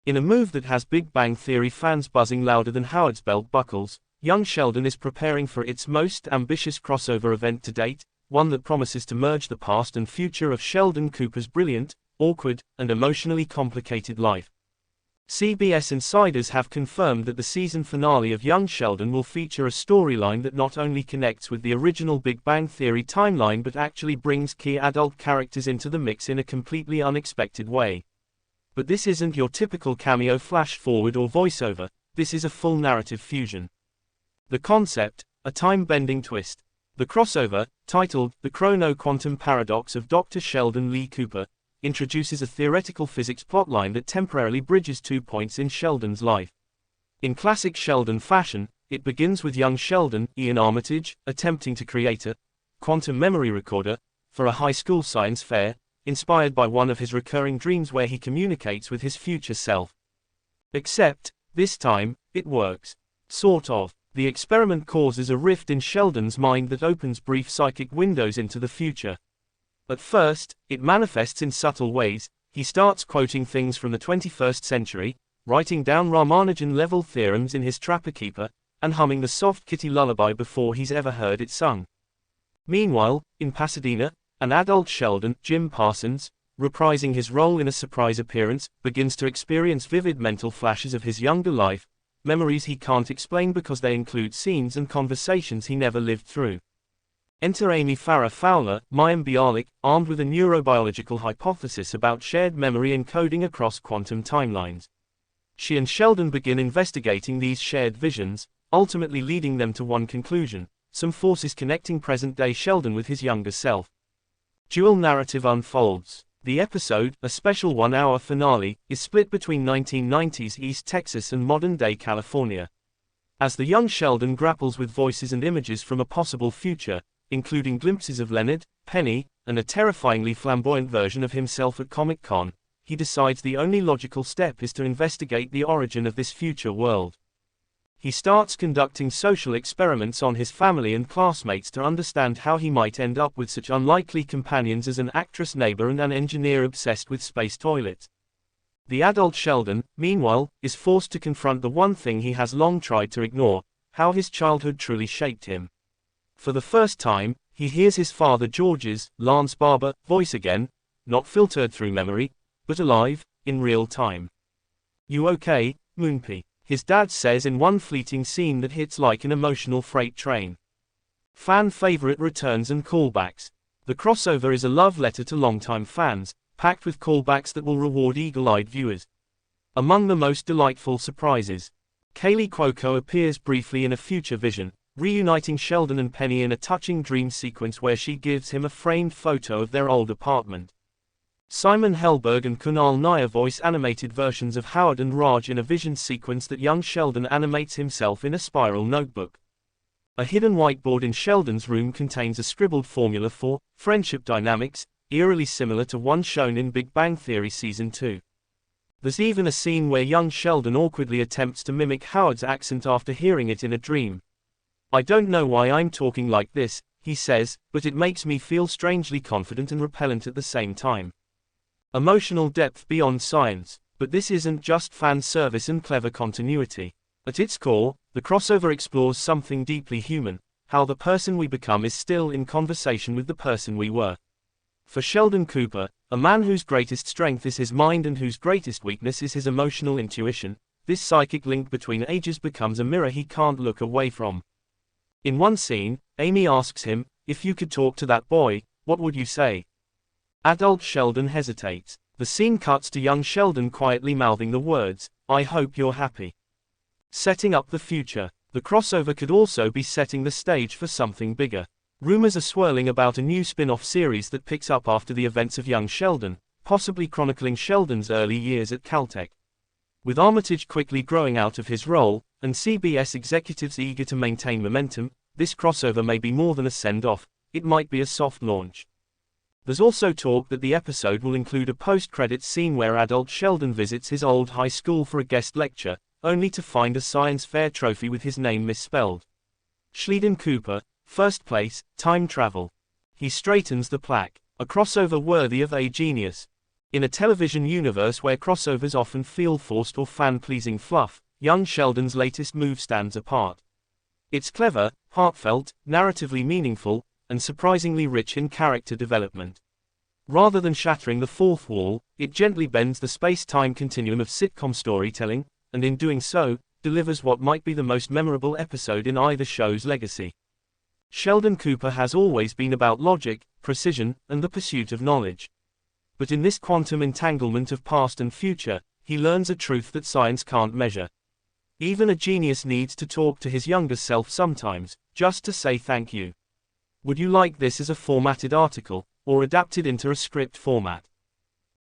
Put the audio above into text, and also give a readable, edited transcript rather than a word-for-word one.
In a move that has Big Bang Theory fans buzzing louder than Howard's belt buckles, young Sheldon is preparing for its most ambitious crossover event to date, one that promises to merge the past and future of Sheldon Cooper's brilliant, awkward, and emotionally complicated life. CBS insiders have confirmed that the season finale of Young Sheldon will feature a storyline that not only connects with the original Big Bang Theory timeline but actually brings key adult characters into the mix in a completely unexpected way. But this isn't your typical cameo flash-forward or voiceover, this is a full narrative fusion. The concept, a time-bending twist. The crossover, titled The Chrono-Quantum Paradox of Dr. Sheldon Lee Cooper, introduces a theoretical physics plotline that temporarily bridges 2 points in Sheldon's life. In classic Sheldon fashion, it begins with young Sheldon, Ian Armitage, attempting to create a quantum memory recorder for a high school science fair, inspired by one of his recurring dreams where he communicates with his future self. Except, this time, it works. Sort of. The experiment causes a rift in Sheldon's mind that opens brief psychic windows into the future. At first, it manifests in subtle ways. He starts quoting things from the 21st century, writing down Ramanujan-level theorems in his Trapper Keeper, and humming the soft kitty lullaby before he's ever heard it sung. Meanwhile, in Pasadena, an adult Sheldon, Jim Parsons, reprising his role in a surprise appearance, begins to experience vivid mental flashes of his younger life, memories he can't explain because they include scenes and conversations he never lived through. Enter Amy Farrah Fowler, Mayim Bialik, armed with a neurobiological hypothesis about shared memory encoding across quantum timelines. She and Sheldon begin investigating these shared visions, ultimately leading them to one conclusion: some forces connecting present-day Sheldon with his younger self. Dual narrative unfolds. The episode, a special one-hour finale, is split between 1990s East Texas and modern-day California. As the young Sheldon grapples with voices and images from a possible future, including glimpses of Leonard, Penny, and a terrifyingly flamboyant version of himself at Comic-Con, he decides the only logical step is to investigate the origin of this future world. He starts conducting social experiments on his family and classmates to understand how he might end up with such unlikely companions as an actress neighbor and an engineer obsessed with space toilets. The adult Sheldon, meanwhile, is forced to confront the one thing he has long tried to ignore: how his childhood truly shaped him. For the first time, he hears his father George's, Lance Barber, voice again, not filtered through memory, but alive, in real time. "You okay, Moonpie?" his dad says in one fleeting scene that hits like an emotional freight train. Fan favorite returns and callbacks. The crossover is a love letter to longtime fans, packed with callbacks that will reward eagle-eyed viewers. Among the most delightful surprises, Kaylee Cuoco appears briefly in a future vision, reuniting Sheldon and Penny in a touching dream sequence where she gives him a framed photo of their old apartment. Simon Helberg and Kunal Nair voice animated versions of Howard and Raj in a vision sequence that young Sheldon animates himself in a spiral notebook. A hidden whiteboard in Sheldon's room contains a scribbled formula for friendship dynamics, eerily similar to one shown in Big Bang Theory Season 2. There's even a scene where young Sheldon awkwardly attempts to mimic Howard's accent after hearing it in a dream. "I don't know why I'm talking like this," he says, "but it makes me feel strangely confident and repellent at the same time." Emotional depth beyond science. But this isn't just fan service and clever continuity. At its core, the crossover explores something deeply human: how the person we become is still in conversation with the person we were. For Sheldon Cooper, a man whose greatest strength is his mind and whose greatest weakness is his emotional intuition, this psychic link between ages becomes a mirror he can't look away from. In one scene, Amy asks him, "If you could talk to that boy, what would you say?" Adult Sheldon hesitates. The scene cuts to young Sheldon quietly mouthing the words, "I hope you're happy." Setting up the future. The crossover could also be setting the stage for something bigger. Rumors are swirling about a new spin-off series that picks up after the events of young Sheldon, possibly chronicling Sheldon's early years at Caltech. With Armitage quickly growing out of his role, and CBS executives eager to maintain momentum, this crossover may be more than a send-off, it might be a soft launch. There's also talk that the episode will include a post-credits scene where adult Sheldon visits his old high school for a guest lecture, only to find a science fair trophy with his name misspelled. Sheldon Cooper, first place, time travel. He straightens the plaque. A crossover worthy of a genius. In a television universe where crossovers often feel forced or fan-pleasing fluff, young Sheldon's latest move stands apart. It's clever, heartfelt, narratively meaningful, and surprisingly rich in character development. Rather than shattering the fourth wall, it gently bends the space-time continuum of sitcom storytelling, and in doing so, delivers what might be the most memorable episode in either show's legacy. Sheldon Cooper has always been about logic, precision, and the pursuit of knowledge. But in this quantum entanglement of past and future, he learns a truth that science can't measure. Even a genius needs to talk to his younger self sometimes, just to say thank you. Would you like this as a formatted article, or adapted into a script format?